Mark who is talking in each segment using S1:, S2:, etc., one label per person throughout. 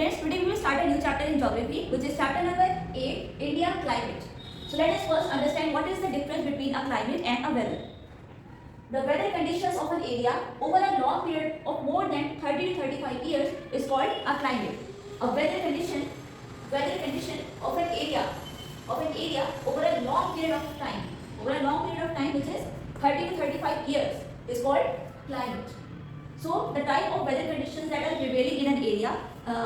S1: Students, today we will start a new chapter in geography, which is chapter number 8, India climate. So let us first understand what is the difference between a climate and a weather. The weather conditions of an area over a long period of more than 30 to 35 years is called a climate. A weather condition of an area over a long period of time, which is 30 to 35 years, is called climate. So the type of weather conditions that are prevailing in an area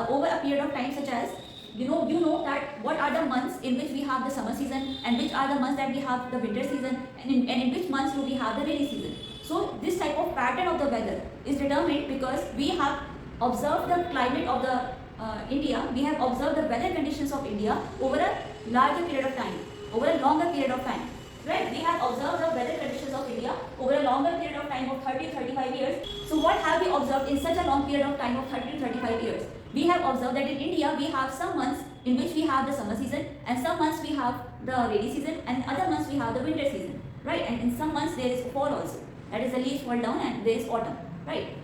S1: over a period of time, such as you know that what are the months in which we have the summer season and which are the months that we have the winter season, and in which months do we have the rainy season. So this type of pattern of the weather is determined because we have observed the climate of the India. We have observed the weather conditions of India over a larger period of time, over a longer period of time. Right? We have observed the weather conditions of India over a longer period of time of 30-35 years. So what have we observed in such a long period of time of 30-35 years? We have observed that in India we have some months in which we have the summer season, and some months we have the rainy season, and other months we have the winter season. Right? And in some months there is fall also. That is, the leaves fall down and there is autumn. Right?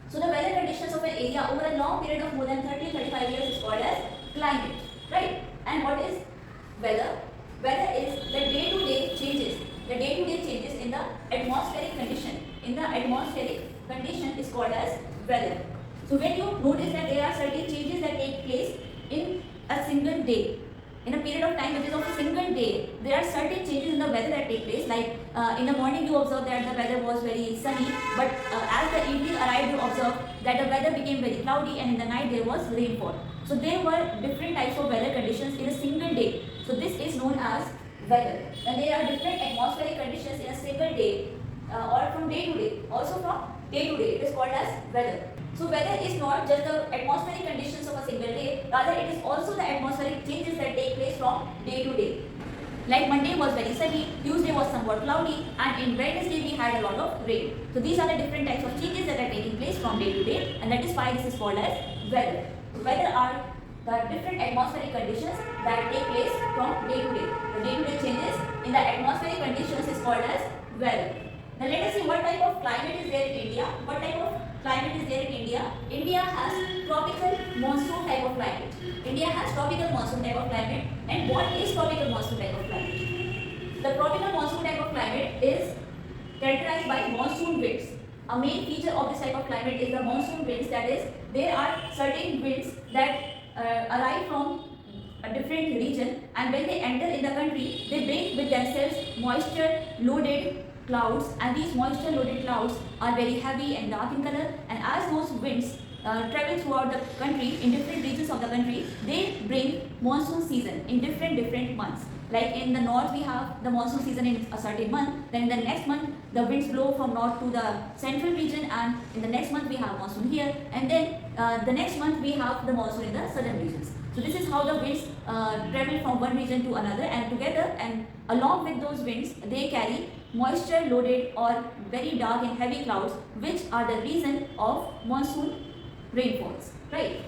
S1: So the weather conditions of an area over a long period of more than 30-35 years is called as climate. Right? And what is weather? Weather is the day-to-day changes. The day-to-day changes in the atmospheric condition. In the atmospheric condition is called as weather. So when you notice that there are certain changes that take place in a single day, in a period of time which is of a single day, there are certain changes in the weather that take place. Like in the morning you observe that the weather was very sunny, but as the evening arrived you observe that the weather became very cloudy, and in the night there was rainfall. So there were different types of weather conditions in a single day. So this is known as weather. And there are different atmospheric conditions in a single day or from day to day. Also from day to day, it is called as weather. So weather is not just the atmospheric conditions of a single day, rather it is also the atmospheric changes that take place from day to day. Like Monday was very sunny, Tuesday was somewhat cloudy, and in Wednesday we had a lot of rain. So these are the different types of changes that are taking place from day to day, and that is why this is called as weather. So weather are the different atmospheric conditions that take place from day to day. The day-to-day changes in the atmospheric conditions is called as weather. Now let us see what type of climate is there in India. What type of climate is there in India? India has tropical monsoon type of climate. India has tropical monsoon type of climate. And what is tropical monsoon type of climate? The tropical monsoon type of climate is characterized by monsoon winds. A main feature of this type of climate is the monsoon winds. That is, there are certain winds that arrive from a different region, and when they enter in the country, they bring with themselves moisture loaded clouds, and these moisture loaded clouds are very heavy and dark in color, and as those winds travel throughout the country in different regions of the country, they bring monsoon season in different months. Like in the north we have the monsoon season in a certain month, then in the next month the winds blow from north to the central region, and in the next month we have monsoon here, and then the next month we have the monsoon in the southern regions. So this is how the winds travel from one region to another, and together and along with those winds they carry moisture loaded or very dark and heavy clouds, which are the reason of monsoon rainfalls. Right?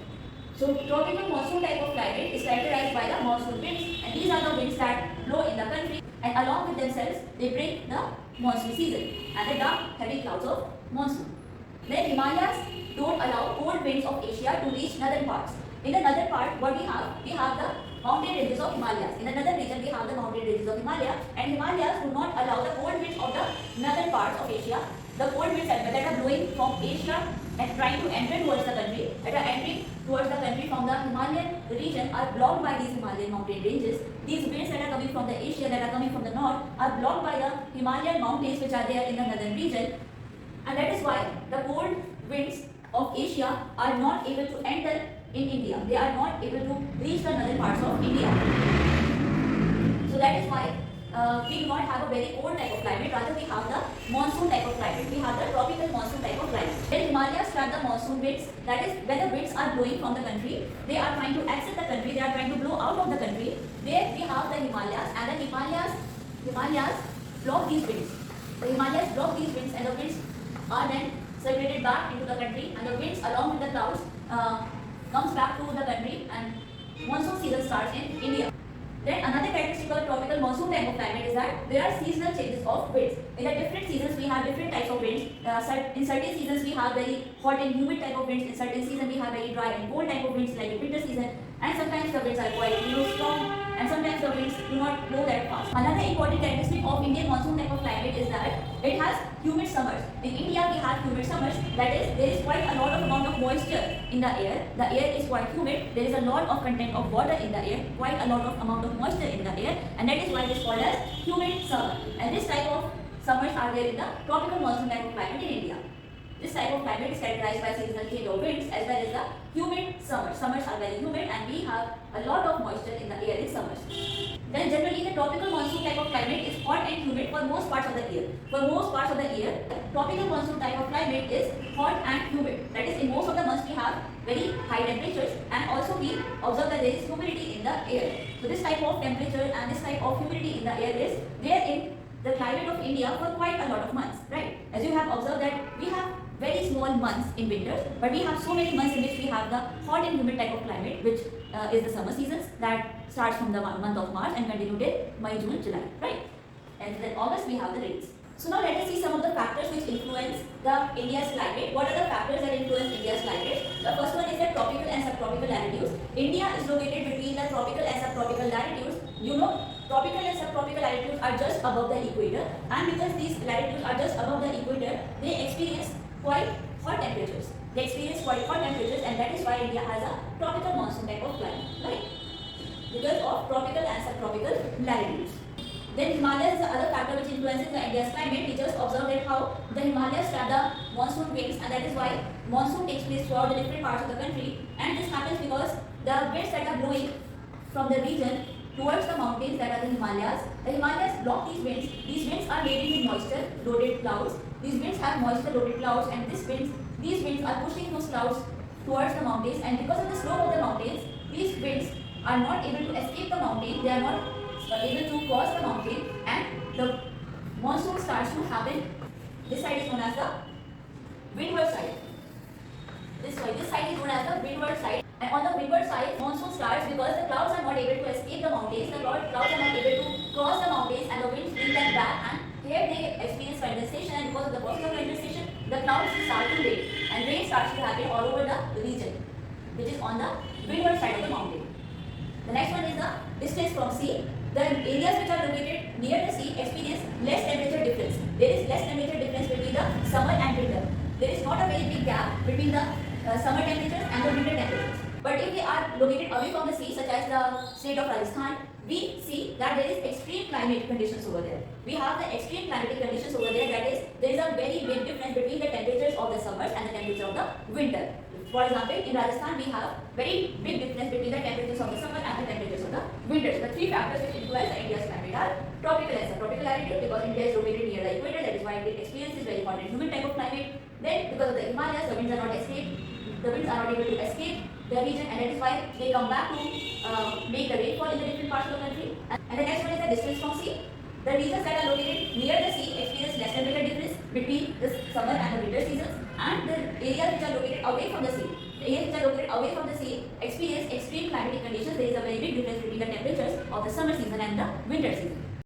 S1: So tropical monsoon type of climate is characterized by the monsoon winds, and these are the winds that blow in the country, and along with themselves they bring the monsoon season and the dark heavy clouds of monsoon. Then Himalayas don't allow cold winds of Asia to reach northern parts. In the northern part, what we have the mountain ranges of Himalayas. In the northern region we have the mountain ranges of Himalaya, and Himalayas do not allow the cold winds of the northern parts of Asia. The cold winds that are blowing from Asia and trying to enter towards the country, that are entering towards the country from the Himalayan region, are blocked by these Himalayan mountain ranges. These winds that are coming from the Asia, that are coming from the north, are blocked by the Himalayan mountains which are there in the northern region, and that is why the cold winds of Asia are not able to enter in India. They are not able to reach the northern parts of India. So that is why we do not have a very cold type of climate, rather we have the monsoon type of climate. We have the tropical monsoon type of climate. When Himalayas start the monsoon winds, that is when the winds are blowing from the country, they are trying to exit the country, they are trying to blow out of the country. There we have the Himalayas, and the Himalayas block these winds. The Himalayas block these winds, and the winds are then circulated back into the country, and the winds along with the clouds comes back to the country, and monsoon season starts in India. Then another characteristic of tropical monsoon type of climate is that there are seasonal changes of winds. In the different seasons we have different types of winds. In certain seasons we have very hot and humid type of winds. In certain seasons we have very dry and cold type of winds, like in winter season season, and sometimes the winds are quite strong, and sometimes the winds do not blow that fast. Another important characteristic of Indian monsoon type of climate is that it has humid summers. In India, we have humid summers. That is, there is quite a lot of amount of moisture in the air. The air is quite humid. There is a lot of content of water in the air. Quite a lot of amount of moisture in the air, and that is why it is called as humid summer. And this type of summers are there in the tropical monsoon type of climate in India. This type of climate is characterized by seasonal change of winds as well as the humid summers. Summers are very humid and we have a lot of moisture in the air in summers. Then generally the tropical monsoon type of climate is hot and humid for most parts of the year. For most parts of the year, tropical monsoon type of climate is hot and humid. That is, in most of the months we have very high temperatures, and also we observe that there is humidity in the air. So this type of temperature and this type of humidity in the air is there in the climate of India for quite a lot of months, right? As you have observed that we have very small months in winter, but we have so many months in which we have the hot and humid type of climate, which is the summer seasons that starts from the month of March and continue till May, June, July, right? And then August we have the rains. So now let us see some of the factors which influence the India's climate. What are the factors that influence India's climate? The first one is the tropical and subtropical latitudes. India is located between the tropical and subtropical latitudes. You know, tropical and subtropical latitudes are just above the equator, and because these latitudes are just above the equator, they experience quite hot temperatures. They experience quite hot temperatures, and that is why India has a tropical monsoon type of climate, right? Because of tropical and subtropical latitudes. Then Himalayas is the other factor which influences the India's climate. We just observed that how the Himalayas trap the monsoon winds, and that is why monsoon takes place throughout the different parts of the country. And this happens because the winds that are blowing from the region towards the mountains that are the Himalayas. The Himalayas block these winds. These winds are laden with moisture, loaded clouds. These winds have moisture loaded clouds, and these winds are pushing those clouds towards the mountains, and because of the slope of the mountains, these winds are not able to escape the mountain. They are not able to cross the mountain, and the monsoon starts to happen. This side is known as the windward side. This side is known as the windward side. And on the windward side, monsoon starts because the clouds are not able to escape the mountains. The clouds are not able to cross the mountains, and the winds bring them back, and here they experience condensation, and because of the process of condensation, the clouds start to rain, and rain starts to happen all over the region, which is on the windward side of the mountain. The next one is the distance from sea. The areas which are located near the sea experience less temperature difference. There is less temperature difference between the summer and winter. There is not a very big gap between the summer temperatures and the winter temperatures. But if they are located away from the sea, such as the state of Rajasthan, we see that there is extreme climate conditions over there. We have the extreme climatic conditions over there. That is, there is a very big difference between the temperatures of the summers and the temperature of the winter. For example, in Rajasthan, we have very big difference between the temperatures of the summer and the temperatures of the winter. So the three factors which influence India's climate are tropical and subtropical latitude, because India is located near the equator. That is why it experiences very hot and humid type of climate. Then, because of the Himalayas, the winds are not able to escape the region, and that is why they come back to make the rainfall in the different parts of the country. And the next one is the distance from sea. The regions that are located near the sea experience less temperature difference between the summer and the winter seasons, and the areas which are located away from the sea. The areas which are located away from the sea experience extreme climatic conditions. There is a very big difference between the temperatures of the summer season and the winter season.